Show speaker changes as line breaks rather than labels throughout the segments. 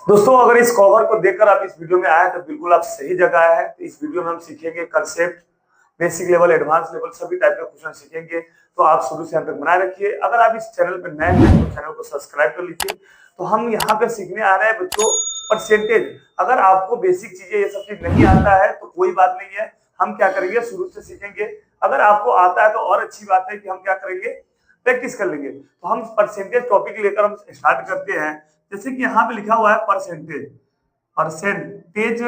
दोस्तों, अगर इस कवर को देखकर आप इस वीडियो में आए तो बिल्कुल आप सही जगह आए हैं। तो इस वीडियो में हम सीखेंगे concept, basic level, advance level, सभी टाइप के क्वेश्चन सीखेंगे। तो आप शुरू से अंत तक बनाए रखिए। अगर आप इस चैनल पर नए हैं तो चैनल को सब्सक्राइब कर लीजिए। तो हम यहाँ पे सीखने आ रहे हैं बच्चों परसेंटेज। अगर आपको बेसिक चीजें ये सब चीज नहीं आता है तो कोई बात नहीं है, हम क्या करेंगे शुरू से सीखेंगे। अगर आपको आता है तो और अच्छी बात है कि हम क्या करेंगे, प्रैक्टिस कर लेंगे। तो हम परसेंटेज टॉपिक लेकर हम स्टार्ट करते हैं। जैसे कि यहाँ पे लिखा हुआ है परसेंटेज, परसेंटेज,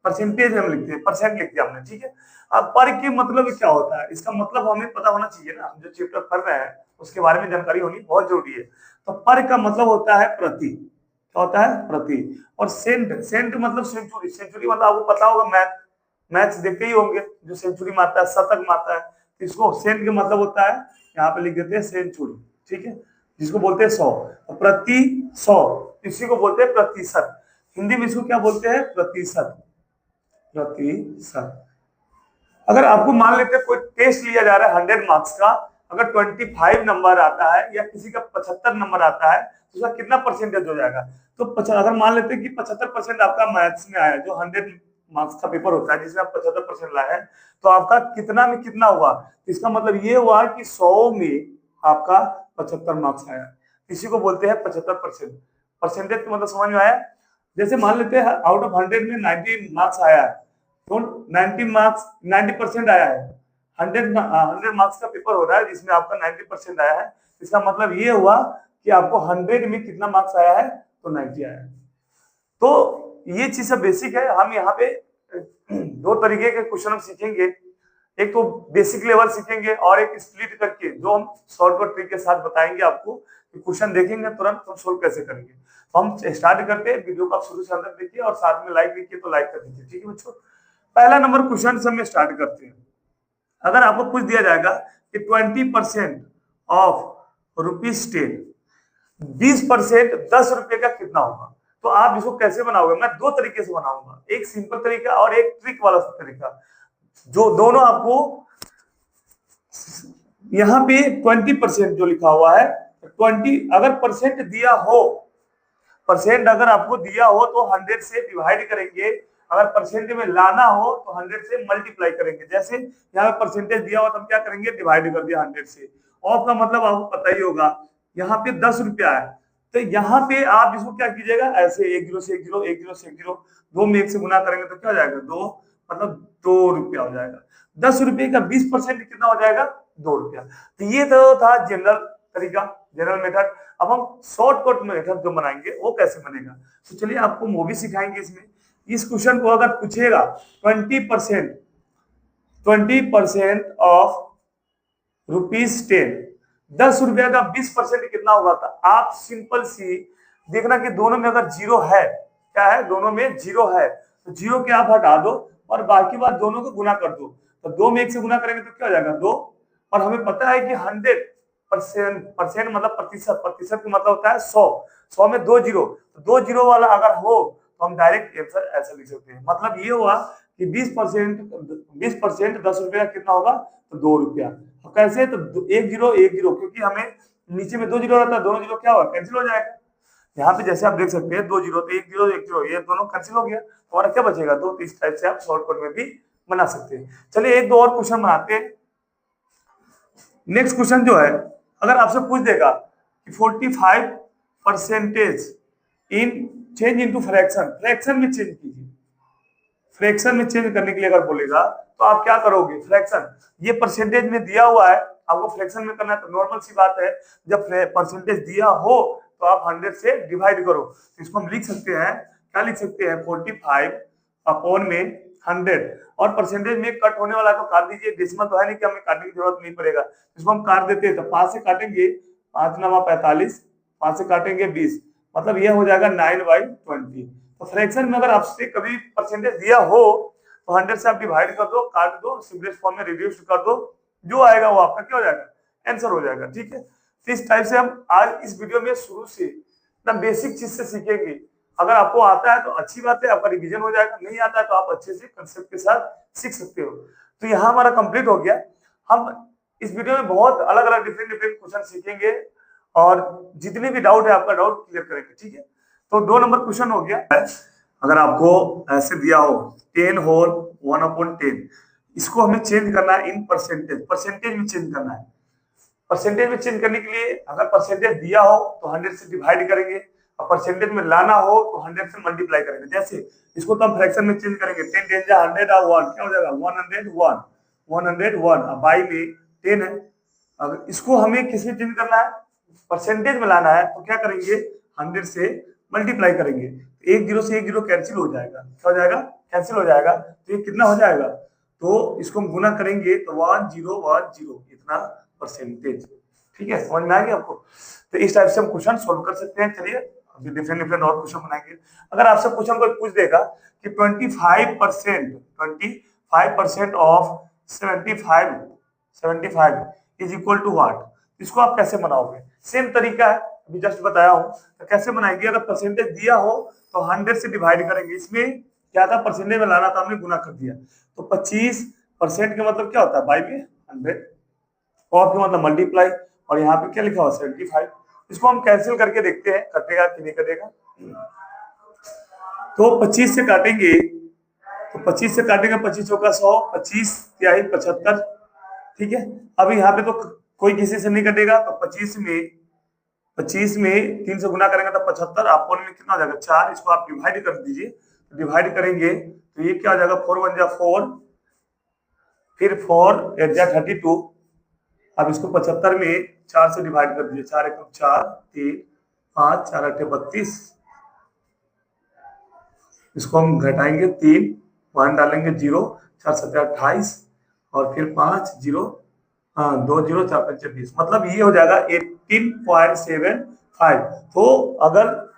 परसेंटेज हम लिखते हैं, परसेंट लिख दिया हमने, ठीक है। अब पर के मतलब क्या होता है, इसका मतलब हमें पता होना चाहिए ना। हम जो चैप्टर पढ़ रहे हैं उसके बारे में जानकारी होनी बहुत जरूरी है। तो पर का मतलब होता है प्रति, क्या होता है, प्रति। और सेंट, सेंट मतलब सेंचुरी, सेंचुरी मतलब आपको पता होगा, मैच देखते ही होंगे, जो सेंचुरी मारता है, शतक मारता है, तो इसको सेंट का मतलब होता है, यहाँ पे लिख देते हैं सेंचुरी, ठीक है, जिसको बोलते हैं 100। प्रति 100, इसी को बोलते हैं प्रतिशत। हिंदी में इसको क्या बोलते हैं, प्रतिशत, प्रतिशत। अगर आपको मान लेते हैं कोई टेस्ट लिया जा रहा है 100 मार्क्स का, अगर 25 नंबर आता है या किसी का 75 नंबर आता है तो उसका कितना परसेंटेज हो जाएगा। तो अगर मान लेते हैं कि 75% आपका मैथ्स में आया, जो 100 मार्क्स का पेपर होता है जिसमें आप 75% लाए हैं, तो आपका कितना में कितना हुआ, इसका मतलब ये हुआ कि 100 में आपका 75 मार्क्स आया। इसी को बोलते हैं 75%। परसेंटेज का मतलब समझ में आया। जैसे मान लेते हैं आउट ऑफ 100 में 90 मार्क्स आया है, तो 90 मार्क्स, 90% आया है। 100 मार्क्स का पेपर हो रहा है जिसमें आपका 90% आया है, इसका मतलब ये हुआ कि आपको 100 में कितना मार्क्स आया है, तो 90 आया है। तो ये चीज सब बेसिक है। हम यहाँ पे दो तरीके के क्वेश्चन हम सीखेंगे, एक तो बेसिक लेवल सीखेंगे और एक स्प्लिट करके जो हम शॉर्टकट ट्रिक के साथ बताएंगे आपको कि क्वेश्चन देखेंगे तुरंत हम सोल्व कैसे करेंगे। तो हम स्टार्ट करते हैं, वीडियो को आप शुरू से अंत तक देखिए और साथ में लाइक देखिए तो लाइक कर दीजिए, ठीक है बच्चों। पहला नंबर क्वेश्चन से हम स्टार्ट करते हैं। अगर आपको पूछ दिया जाएगा कि 20% ऑफ ₹10, 20% ₹10 का कितना होगा, तो आप इसको कैसे बनाओगे। मैं दो तरीके से बनाऊंगा, एक सिंपल तरीका और एक ट्रिक वाला तरीका, जो दोनों आपको यहाँ पे 20% जो लिखा हुआ है, 20 अगर परसेंट दिया हो, परसेंट अगर आपको दिया हो तो 100 से डिवाइड करेंगे, अगर परसेंट में लाना हो तो 100 से मल्टीप्लाई करेंगे। जैसे यहाँ पे परसेंटेज दिया हो तो हम क्या करेंगे, डिवाइड कर दिया 100 से। ऑफ का मतलब आपको पता ही होगा, यहाँ पे ₹10 है, तो यहाँ पे आप इसको क्या कीजिएगा, ऐसे एक जीरो से एक जीरो, एक जीरो से एक जीरो, दो में एक से गुना करेंगे तो क्या हो जाएगा, दो, मतलब ₹2 हो जाएगा। ₹10 का 20% कितना हो जाएगा, ₹2। तो ये तो था जनरल तरीका, जनरल मेथड। अब हम शॉर्टकट मेथड जो बनाएंगे वो कैसे बनेगा, तो चलिए आपको मूवी सिखाएंगे इसमें। इस क्वेश्चन को अगर पूछेगा 20%, 20% ऑफ ₹10, ₹10 का 20% कितना होगा था। आप सिंपल सी देखना कि दोनों में अगर जीरो है, क्या है, दोनों में जीरो है, तो जीरो के आप हटा दो और बाकी बात दोनों को गुना कर दो। तो दो में एक से गुना करेंगे तो क्या हो जाएगा, दो। और हमें पता है कि 100% परसेंट मतलब प्रतिशत, प्रतिशत का मतलब होता है 100, 100 में दो जीरो, तो दो जीरो वाला अगर हो तो हम डायरेक्ट आंसर ऐसा लिख सकते हैं। मतलब ये हुआ कि 20%, 20% ₹10 का कितना होगा, तो ₹2। कैसे, तो एक जीरो एक जीरो, क्योंकि हमें नीचे में दो जीरो रहता है, दोनों जीरो क्या होगा, कैंसिल हो जाएगा। यहाँ पे जैसे आप देख सकते हैं, दो जीरो तो एक जीरो एक जीरो, ये दोनों कैंसिल हो गया, तो हमारा क्या बचेगा, दो। तो इस टाइप से आप शॉर्टकट में भी बना सकते हैं। चलिए एक दो और क्वेश्चन बनाते हैं। नेक्स्ट क्वेश्चन जो है, अगर आपसे पूछ देगा कि 45% इन चेंज इनटू फ्रैक्शन, फ्रैक्शन में चेंज कीजिए, फ्रैक्शन में चेंज करने के लिए अगर बोलेगा तो आप क्या करोगे, फ्रैक्शन, ये परसेंटेज में दिया हुआ है, आपको फ्रैक्शन में करना है, तो नॉर्मल सी बात है, जब परसेंटेज दिया हो तो आप 100 से डिवाइड करो। तो इसको हम लिख सकते हैं, क्या लिख सकते हैं, 45 अपॉन में 100, और परसेंटेज में कट होने वाला तो काट दीजिए, डेसिमल तो है नहीं कि हमें काटने की जरूरत नहीं पड़ेगा, इसको हम काट देते हैं। तो 5 से काटेंगे, 5 9 45, 5 से काटेंगे 20, मतलब ये हो जाएगा 9/20। तो फ्रैक्शन में अगर आपसे कभी परसेंटेज दिया हो तो 100 से आप डिवाइड कर दो, काट दो, सिंपलेस्ट फॉर्म में रिड्यूस कर दो, जो आएगा वो आपका क्या हो जाएगा, आंसर हो जाएगा, ठीक है। तो इस टाइप से हम आज इस वीडियो में शुरू से एकदम बेसिक चीज से सीखेंगे। अगर आपको आता है तो अच्छी बात है, आपका रिवीजन हो जाएगा, नहीं आता है तो आप अच्छे से कंसेप्ट के साथ सीख सकते हो। तो यहाँ हमारा कंप्लीट हो गया। हम इस वीडियो में बहुत अलग अलग डिफरेंट डिफरेंट क्वेश्चन सीखेंगे और जितने भी डाउट है आपका डाउट क्लियर करेंगे, ठीक है। तो 2 नंबर क्वेश्चन हो गया। अगर आपको ऐसे दिया हो 10 होल 1/10, इसको हमें चेंज करना है इन परसेंटेज, परसेंटेज में चेंज करना है। परसेंटेज में चेंज करने के लिए अगर परसेंटेज दिया हो तो 100 से डिवाइड करेंगे, और परसेंटेज में लाना हो तो 100 से मल्टीप्लाई करेंगे। जैसे इसको तो हम फ्रैक्शन में चेंज करेंगे, 10 10 जा 100 और 1 क्या हो जाएगा 101, 101। अब बाई में 10 है, अगर इसको हमें किस में चेंज करना है, परसेंटेज में लाना है, तो क्या करेंगे 100 से मल्टीप्लाई करेंगे। एक जीरो से एक जीरो कैंसिल हो जाएगा, क्या हो जाएगा कैंसिल हो जाएगा, तो ये कितना हो जाएगा, तो इसको हम गुना करेंगे तो 1010 इतना परसेंटेज। ठीक है, समझ में आ गया आपको। तो इस टाइप से हम क्वेश्चन सोल्व कर सकते हैं। चलिए अभी डिफरेंट डिफरेंट और क्वेश्चन बनाएंगे। अगर आपसे क्वेश्चन कोई पूछ देगा कि 25% of 75 is equal to what, इसको आप कैसे बनाओगे। सेम तरीका है, अभी जस्ट बताया हूं। तो कैसे बनाएंगे, अगर परसेंटेज दिया हो तो 100 से डिवाइड करेंगे। इसमें क्या था, परसेंटेज में लाना था, हमने गुना कर दिया। तो 25% का मतलब क्या होता है, बाई में 100, और का मतलब मल्टीप्लाई, और यहाँ पे क्या लिखा हुआ 75। इसको हम कैंसिल करके देखते हैं कटेगा कि नहीं कटेगा। तो 25 से काटेंगे, तो 25 से काटेंगे, 25 चौका 100, 25 तिहाई 75। ठीक है, अब यहाँ पे तो कोई किसी से नहीं कटेगा, तो 25 में 3 से गुना करेंगे तो 75, आपको में कितना हो जाएगा 4। इसको आप डिवाइड कर दीजिए, तो डिवाइड करेंगे तो ये क्या हो जाएगा 4 1 जा 4, फिर 4 8 जा 32। अब इसको 75 में 4 से डिवाइड कर दीजिए, 4 1 4 3 5 4 8 32। इसको हम घटाएंगे 3, 1 डालेंगे 0, 4 7 28, और फिर 5 0, हाँ 2 0 4 5 20, मतलब ये हो जाएगा 18.75। तो अगर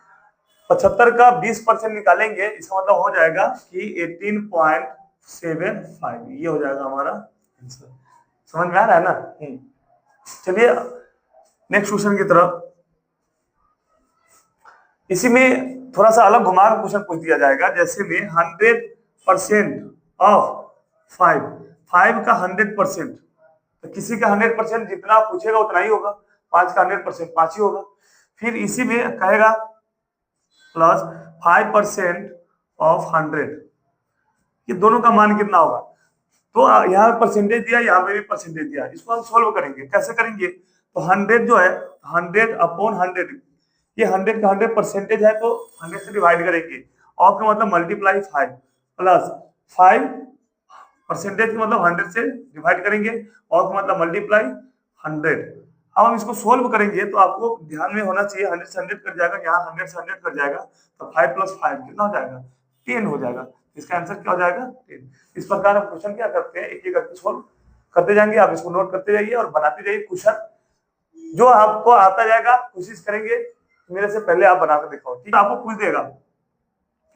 75 का 20% निकालेंगे, इसका मतलब हो जाएगा कि 18.75, ये हो जाएगा हमारा आंसर। समझ में आ रहा है ना। चलिए नेक्स्ट क्वेश्चन की तरफ। इसी में थोड़ा सा अलग घुमा कर क्वेश्चन पूछ दिया जाएगा। जैसे में 100% ऑफ 5 का 100%, तो किसी का 100% जितना पूछेगा उतना ही होगा, 5 का 100% 5 ही होगा। फिर इसी में कहेगा प्लस 5% ऑफ 100, ये दोनों का मान कितना होगा। तो यहाँ पे परसेंटेज दिया, यहाँ पे भी परसेंटेज दिया, इसको हम सोल्व करेंगे। कैसे करेंगे, तो 100 जो है 100/100, ये 100 का 100 परसेंटेज है, तो 100 से डिवाइड करेंगे, और का मतलब मल्टीप्लाई 5, प्लस 5 परसेंटेज का मतलब 100 से डिवाइड करेंगे, और का मतलब मल्टीप्लाई 100। अब हम इसको सोल्व करेंगे तो आपको ध्यान में होना चाहिए, 100 से 100 कट जाएगा, यहाँ 100 से 100 कट जाएगा, तो 5 + 5 कितना हो जाएगा 10 हो जाएगा। इसका आंसर क्या हो जाएगा 10। इस प्रकार हम क्वेश्चन क्या करते हैं, एक एक करके सोल्व करते जाएंगे। आप इसको नोट करते जाइए और बनाते जाइए क्वेश्चन। जो आपको आता जाएगा कोशिश करेंगे मेरे से पहले आप बनाकर दिखाओ। ठीक है, आपको पूछ देगा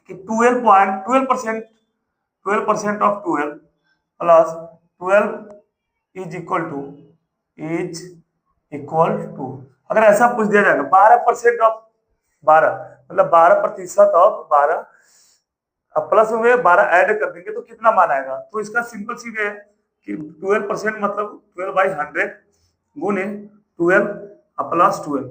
कि 12% of 12 plus 12 is equal to, अगर ऐसा पूछ दिया जाएगा 12% ऑफ 12, मतलब 12% ऑफ 12, अब प्लस में 12 ऐड कर देंगे तो कितना मान आएगा। तो इसका सिंपल सी वे है कि 12% मतलब 12/100 गुने 12 प्लस 12।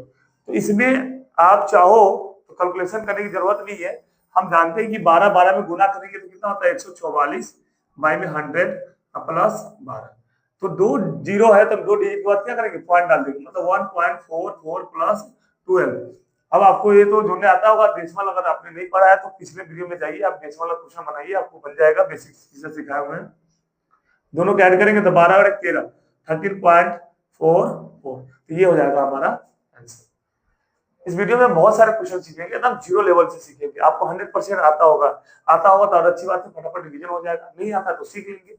तो इसमें आप चाहो तो कैलकुलेशन करने की जरूरत नहीं है, हम जानते हैं कि 12 12 में गुना करेंगे तो कितना होता है 144 बाई में 100 प्लस 12। तो 2 जीरो है, तो 2 डिजिट के बाद क्या करेंगे पॉइंट डाल देंगे, मतलब 1.44 प्लस 12। अब आपको ये तो जोड़ने आता होगा डेसिमल, अगर आपने नहीं पढ़ा है तो पिछले वीडियो में जाइए, आप डेसिमल का क्वेश्चन बनाइए, आपको बन जाएगा, बेसिक चीजें सिखाए हुए हैं। दोनों को ऐड करेंगे तो 12 और 13 13.44, तो ये हो जाएगा हमारा आंसर। इस वीडियो में बहुत सारे क्वेश्चन सीखेंगे, एकदम जीरो लेवल से सीखेंगे। आपको 100% आता होगा तो और अच्छी बात है, फटाफट रिवीजन हो जाएगा, नहीं आता तो सीख लेंगे।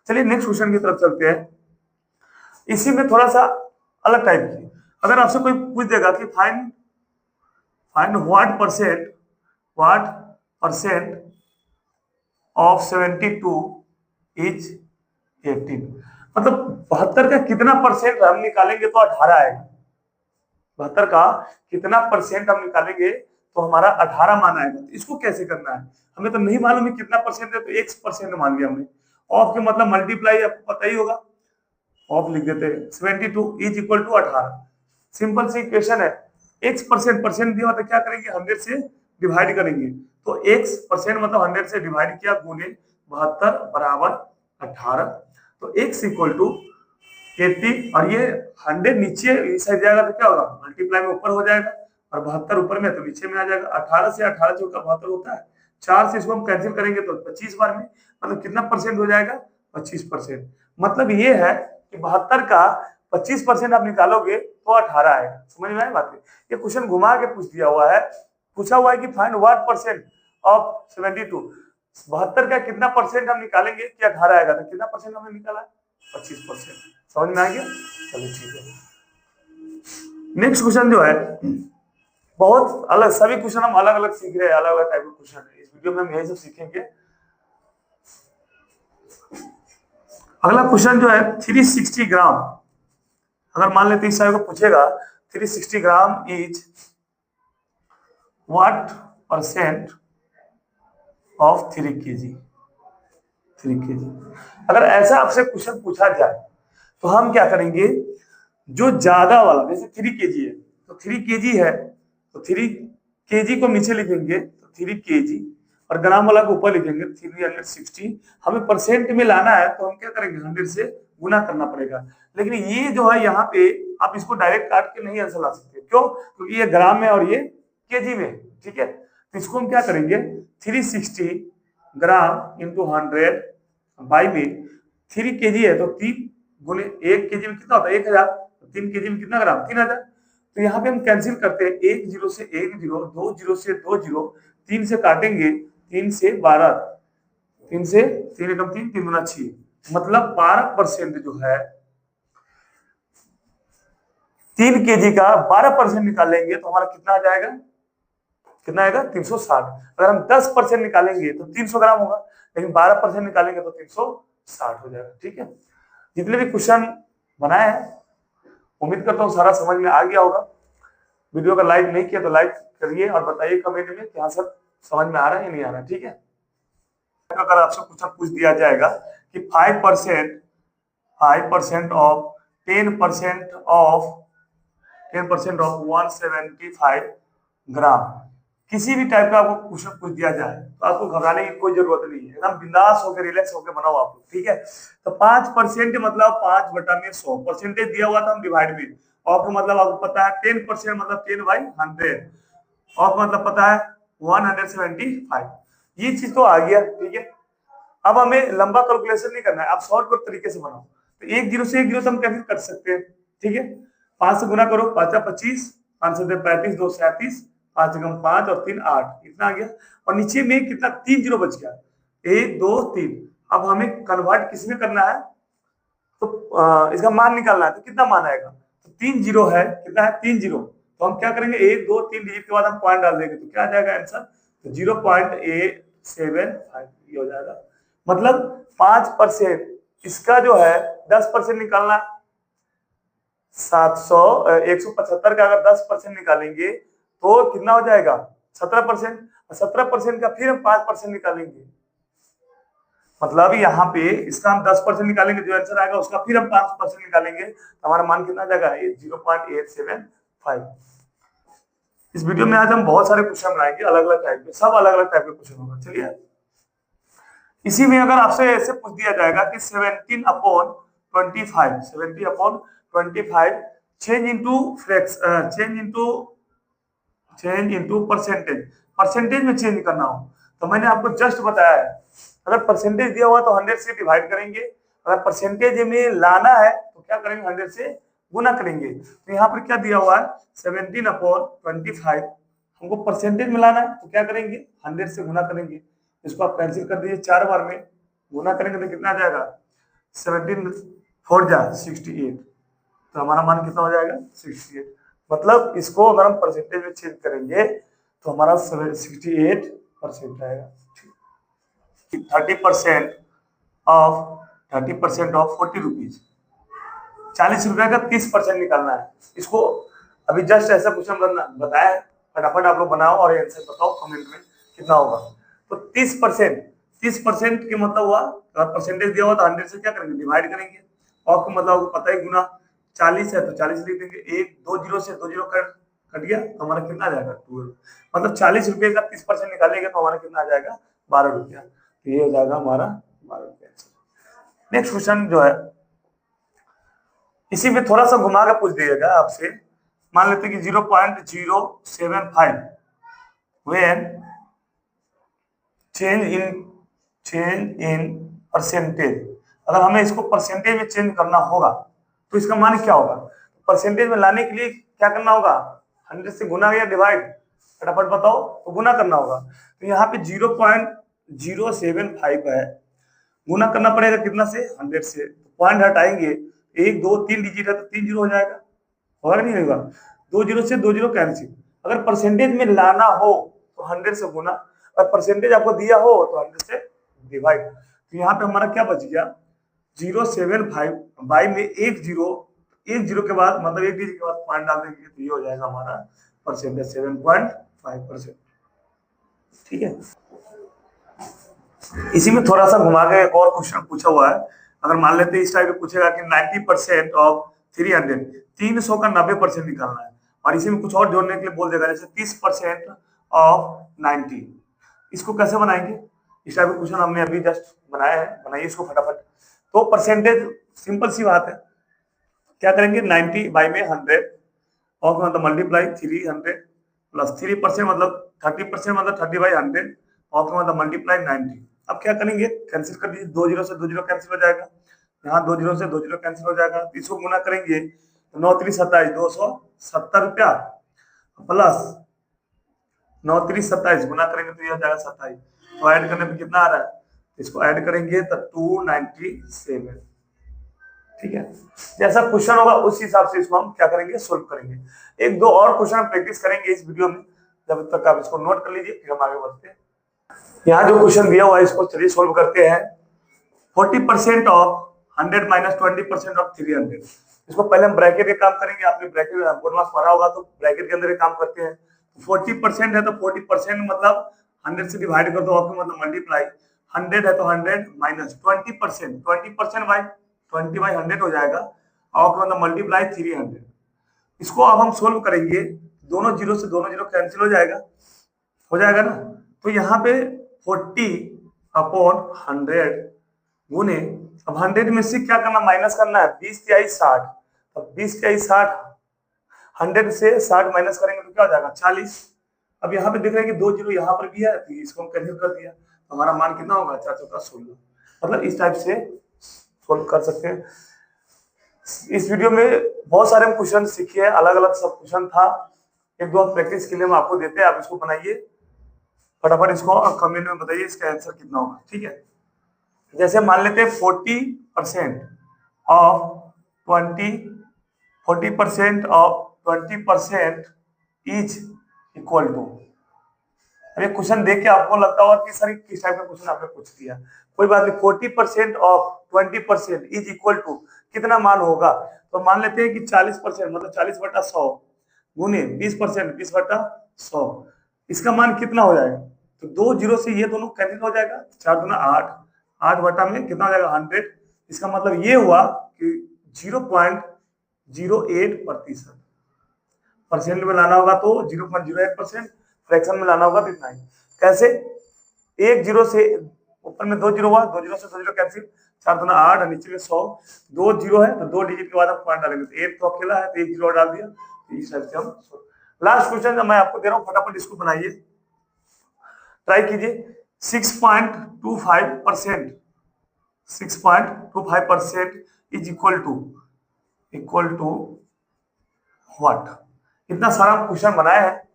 चलिए नेक्स्ट क्वेश्चन की तरफ चलते हैं। इसी में थोड़ा सा अलग टाइप की, अगर आपसे कोई पूछ देगा कि find what percent of 72 is 18, मतलब 72 का कितना परसेंट हम निकालेंगे तो 18 आएगा। 72 का कितना परसेंट हम निकालेंगे तो हमारा 18 मान आएगा। तो इसको कैसे करना है, हमें तो नहीं मालूम है कितना परसेंट है, तो 1% मान लिया हमने। ऑफ के मतलब मल्टीप्लाई, आपको पता ही होगा, ऑफ लिख देते हैं। 72 इज इक्वल टू 18, सिंपल सी इक्वेशन है। x% परसेंट दिया तो क्या करेंगे 100 से डिवाइड करेंगे तो x परसेंट मतलब 100 से डिवाइड किया गुने 72 बराबर 18। तो x इक्वल टू 80 और ये 100 नीचे इस साइड जाएगा तो क्या होगा मल्टीप्लाई में ऊपर हो जाएगा और 72 ऊपर में तो नीचे में आ जाएगा। 18 से 18 जो 72 होता है, 4 से इसको हम कैंसिल करेंगे तो 25 बार में मतलब कितना परसेंट हो जाएगा 25%। मतलब ये है कि 72 का 25% आप निकालोगे तो 18 आएगा। समझ में आई बात? ये क्वेश्चन घुमा के पूछ दिया हुआ है, पूछा हुआ है कि फाइंड व्हाट परसेंट ऑफ 72, 72 का कितना परसेंट हम निकालेंगे कि 18 आएगा, तो कितना परसेंट हमने निकाला 25%। समझ में आ गया? चलिए ठीक है। नेक्स्ट क्वेश्चन जो है बहुत अलग, सभी क्वेश्चन हम अलग अलग सीख रहे हैं, अलग अलग टाइप के क्वेश्चन है। इस वीडियो में हम यही सब सीखेंगे। अगला क्वेश्चन जो है 360 ग्राम, अगर मान लेते इस साइड को पूछेगा 360 gram is what percent of 3 kg। 3 kg अगर ऐसा आपसे क्वेश्चन पूछा जाए तो हम क्या करेंगे, जो ज्यादा वाला जैसे 3 kg है तो 3 kg है तो 3 kg को नीचे लिखेंगे तो 3 kg और ग्राम वाला को ऊपर लिखेंगे 360। हमें परसेंट में लाना है तो हम क्या करेंगे 100 से गुना करना पड़ेगा। लेकिन ये जो है यहाँ पे आप इसको डायरेक्ट काट के नहीं आंसर ला सकते, क्यों? क्योंकि ये ग्राम में और ये केजी में, ठीक है। तो इसको हम क्या करेंगे 360 ग्राम इंटू 100 बाई में 3 kg है तो 3 गुने 1 kg में कितना होता है 1000, तो 3 kg में कितना ग्राम 3000। तो यहाँ पे हम कैंसिल करते हैं 1 0 से 1 0, 2 0 से 2 0, 3 से काटेंगे 3 से 12, 3 से 3 एकम 3, 3 गुना 6, मतलब 12% जो है 3 kg का 12% निकालेंगे तो हमारा कितना आ जाएगा, कितना आएगा 360। अगर हम 10% निकालेंगे तो 300 ग्राम होगा, लेकिन 12% निकालेंगे तो 360 हो जाएगा। ठीक है, जितने भी क्वेश्चन बनाए हैं उम्मीद करता हूँ सारा समझ में आ गया होगा। वीडियो का लाइक नहीं किया तो लाइक करिए और बताइए कमेंट में कि हाँ सर समझ में आ रहा है या नहीं आ रहा है। ठीक है, अगर आपसे क्वेश्चन पूछ दिया जाएगा कि 5% ऑफ 10% ऑफ 175 ग्राम, किसी भी टाइप का आपको क्वेश्चन पूछ दिया जाए तो आपको घबराने की कोई जरूरत नहीं है, एकदम बिंदास होकर रिलैक्स होकर बनाओ आप लोग। ठीक है, तो 5% मतलब 5/100, परसेंटेज दिया हुआ था हम डिवाइड में, और मतलब आपको पता है 10% मतलब 10/100, और मतलब पता है 175, ये चीज तो आ गया। ठीक है, अब हमें लंबा कैलकुलेशन नहीं करना है, आप शॉर्टकट तरीके से बनाओ। तो 1 0 से 1 0 तो हम कैसे कर सकते हैं। ठीक है, 5 से गुना करो, 5 25, 5 से 35, 2 37, 5 एकम 5 और 3 8, इतना आ गया। और नीचे में कितना 3 0 बच गया, 1 2 3। अब हमें कन्वर्ट किस में करना है, तो इसका मान निकालना है, तो कितना मान आएगा, तो 3 0 है, कितना है 3 0, तो हम क्या करेंगे 1 2 3 डिजिट के बाद हम पॉइंट डाल देंगे, तो क्या आ जाएगा आंसर, तो 0.875 ये हो जाएगा। मतलब 5%, इसका जो है 10% निकालना, 175 का अगर 10% निकालेंगे तो कितना हो जाएगा 17%, और 17% का फिर हम 5% निकालेंगे, मतलब यहाँ पे इसका हम 10% निकालेंगे, जो आंसर आएगा उसका फिर हम 5% निकालेंगे, तो हमारा मान कितना जाएगा 0.875। इस वीडियो में आज हम बहुत सारे क्वेश्चन बनाएंगे अलग अलग टाइप के, सब अलग अलग टाइप के क्वेश्चन होगा। चलिए, इसी में अगर आपसे ऐसे पूछ दिया जाएगा कि 70/25 चेंज इनटू परसेंटेज में चेंज करना हो, तो मैंने आपको जस्ट बताया है, अगर परसेंटेज दिया हुआ तो 100 से डिवाइड करेंगे, अगर परसेंटेज में लाना है तो क्या करेंगे 100 से गुना करेंगे। तो यहाँ पर क्या दिया हुआ है 17/25, हमको परसेंटेज में लाना है तो क्या करेंगे 100 से गुना करेंगे, इसको आप कैंसिल कर दीजिए, 4 बार में गुना करेंगे तो कितना आ जाएगा 17 4 जा 68, तो हमारा मान कितना हो जाएगा 68। मतलब इसको अगर हम परसेंटेज में चेंज करेंगे तो हमारा 68% आएगा। 30% ऑफ 40 रुपीज, 40 रुपए का 30% निकालना है। इसको अभी जस्ट ऐसा क्वेश्चन बताया, फटाफट आप लोग बनाओ और आंसर बताओ कमेंट में कितना होगा। तो 30% के मतलब हुआ, अगर परसेंटेज दिया हुआ तो 100 से क्या करेंगे डिवाइड करेंगे, और मतलब पता ही गुना 40 है तो 40 लिख देंगे, 1 2 0 से 2 0 कर कट गया तो हमारा कितना आ जाएगा 12। मतलब 40 रुपए का 30% निकालेंगे तो हमारा कितना आ जाएगा 12 रुपया। तो ये हो जाएगा हमारा 12 रुपया। नेक्स्ट क्वेश्चन जो है इसी में थोड़ा सा घुमा के पूछ दिएगा आपसे। मान लेते हैं कि 0.075 when चेंज इन परसेंटेज, अगर हमें इसको परसेंटेज में चेंज करना होगा तो इसका मान क्या होगा? परसेंटेज में लाने के लिए क्या करना होगा? 100 से गुना या डिवाइड, फटाफट बताओ। तो गुना करना होगा। तो यहाँ पे 0.075 है, गुना करना पड़ेगा कितना से? 100 से। पॉइंट हटाएंगे, 1 2 3 डिजिट है तो 3 जीरो हो जाएगा, होगा नहीं होगा? 2 जीरो से 2 जीरो कैंसिल। अगर परसेंटेज में लाना हो तो 100 से गुना, और परसेंटेज आपको दिया हो तो 100 से डिवाइड। तो यहाँ पे हमारा क्या बच गया? 075 बाई में एक जीरो के बाद मतलब एक डिजिट के बाद पॉइंट डाल देंगे तो ये हो जाएगा हमारा परसेंटेज 7.5%। ठीक है। इसी में थोड़ा सा घुमा के एक और क्वेश्चन पूछा हुआ है। अगर मान लेते हैं इस टाइप में पूछेगा कि 90% ऑफ 300 का 90% निकालना है, और इसी में कुछ और जोड़ने के लिए बोल देगा, जैसे 30% ऑफ 90। इसको कैसे बनाएंगे? इस टाइप का क्वेश्चन हमने अभी जस्ट बनाया है, बनाइए इसको फटाफट। तो परसेंटेज सिंपल सी बात है, क्या करेंगे? 90 बाई में 100 और मतलब मल्टीप्लाई 300 प्लस 3% मतलब 30% मतलब 30 बाई 100 और मतलब मल्टीप्लाई 90। अब क्या करेंगे? कैंसिल कर दीजिए, 2 जीरो से 2 जीरो कैंसिल हो जाएगा, यहाँ 2 जीरो से 2 जीरो कैंसिल हो जाएगा। इसको गुना करेंगे तो 9 3 27 270 रुपया प्लस 9 3 27 गुना करेंगे तो ये हो जाएगा 27। तो ऐड करने पे कितना आ रहा है? इसको ऐड करेंगे तो 297। ठीक है। जैसा क्वेश्चन होगा उस हिसाब से इसको हम क्या करेंगे? सोल्व करेंगे। एक दो और क्वेश्चन प्रैक्टिस करेंगे इस वीडियो में, जब तक आप इसको नोट कर लीजिए फिर हम आगे बढ़ते हैं। यहाँ जो क्वेश्चन दिया हुआ है इसको चलिए सोल्व करते हैं। 40% ऑफ 100 माइनस 20% ऑफ 300। इसको पहले हम ब्रैकेट के काम करेंगे। आपने ब्रैकेट बोर्ड मास पढ़ा होगा तो ब्रैकेट के अंदर काम करते हैं। 40% है तो 40% मतलब 100 से डिवाइड कर दो, आपको मतलब मल्टीप्लाई। 100 है तो 100 माइनस 20%, 20% बाई 20 बाई 100 हो जाएगा, और मतलब मल्टीप्लाई 300। इसको अब हम सोल्व करेंगे, दोनों जीरो से दोनों जीरो कैंसिल हो जाएगा ना। तो यहाँ पे 40/100 गुने, अब 100 में से क्या करना? माइनस करना है। 20 तिहाई 60, अब 20 तिहाई 60, 100 से 60 माइनस करेंगे तो क्या हो जाएगा? 40। अब यहाँ पे देख रहे हैं कि 2 जीरो यहाँ पर भी है तो इसको हम कैंसिल कर दिया, तो हमारा मान कितना होगा? 4 चौका 16। मतलब इस टाइप से सोल्व कर सकते हैं। इस वीडियो में बहुत सारे हम क्वेश्चन सीखे हैं, अलग अलग सब क्वेश्चन था। एक दो प्रैक्टिस के लिए हम आपको देते हैं, आप इसको बनाइए फटाफट, इसको कमेंट में बताइए इसका आंसर कितना होगा। ठीक है। जैसे मान लेते हैं 40% ऑफ 20% इज इक्वल टू। अब ये क्वेश्चन देख के आपको लगता होगा कि सर किस टाइप का क्वेश्चन आपने पूछ दिया। कोई बात नहीं, 40% ऑफ 20% इज इक्वल टू कितना मान होगा? तो मान लेते हैं कि 40% मतलब 40/100 गुने 20% 20/100, इसका मान कितना हो जाएगा? तो 2 जीरो से ये दोनों कैंसिल हो जाएगा, 4 दूना 8, 8 बटा में कितना हो जाएगा? 100। इसका मतलब ये हुआ कि 0.08%। परसेंट में लाना होगा तो 0.08%, फ्रैक्शन में लाना होगा तो इतना ही। कैसे? एक जीरो से ऊपर में 2 जीरो हुआ, 2 जीरो से 2 जीरो कैंसिल, 4 दूना 8 और नीचे में 100, 2 जीरो है तो 2 डिजिट के बाद हम पॉइंट डालेंगे, तो 1 तो अकेला है तो 1 जीरो डाल दिया। तो इस टाइप से हम लास्ट क्वेश्चन मैं आपको दे रहा हूँ, फटाफट इसको बनाइए, ट्राई कीजिए। 6.25% 6.25% इज इक्वल टू व्हाट? इतना सारा क्वेश्चन बनाया है,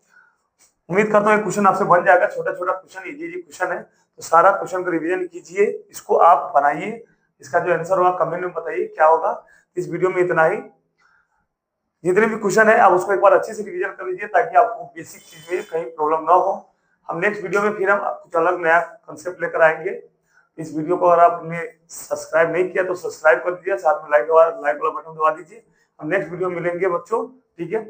उम्मीद करता हूँ क्वेश्चन आपसे बन जाएगा। छोटा छोटा क्वेश्चन, इजी क्वेश्चन है, तो सारा क्वेश्चन को रिवीजन कीजिए, इसको आप बनाइए, इसका जो आंसर होगा कमेंट में बताइए क्या होगा। इस वीडियो में इतना ही। जितने भी क्वेश्चन है आप उसको एक बार अच्छे से रिवीजन कर लीजिए ताकि आपको बेसिक चीज में कहीं प्रॉब्लम ना हो। हम नेक्स्ट वीडियो में फिर हम कुछ अलग नया कंसेप्ट लेकर आएंगे। इस वीडियो को अगर आपने सब्सक्राइब नहीं किया तो सब्सक्राइब कर दीजिए, साथ में लाइक वाला बटन दबा दीजिए। हम नेक्स्ट वीडियो में मिलेंगे बच्चों, ठीक है।